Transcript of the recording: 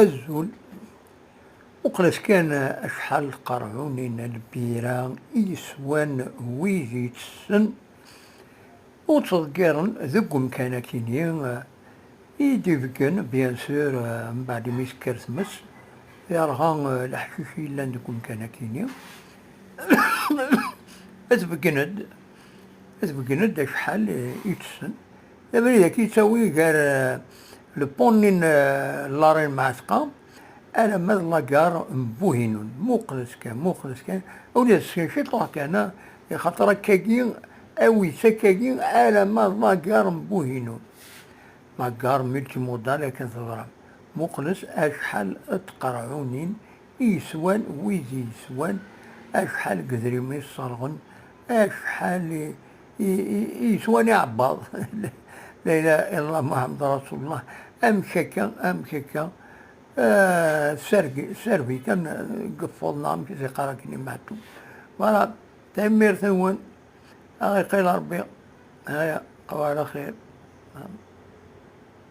الزول وقلاش كان أشحال قرعونين البيرة يسوان ويزي تسن وتذكرن ذوك مكانا كيني يدفكن بيان سور من بعد ما يسكر ثمس يرغى الحشوشي إلا ذوك مكانا كيني أتبقند شحال يتسن دابا إذا كيتساوي غير البونين لارين معتقة أنا ماذا لاكار مبوهنون موقلس كان ولا شيطلع كان خاطر كاكين أوي سكاكين أنا ماذا لاكار مبوهنون لاكار ملتي مودال كان ثغرام موقلس أشحال تقرعونين يسوان ويزي يسوان أشحال قدري ما يصرغن أشحال يسواني عباض لا إله إلا الله محمد رسول الله أمشكا سربي كان قفضنا مشي زي قراكني معتو فوالا تأمير ثوان أغي قيل ربي هيا وعلى خير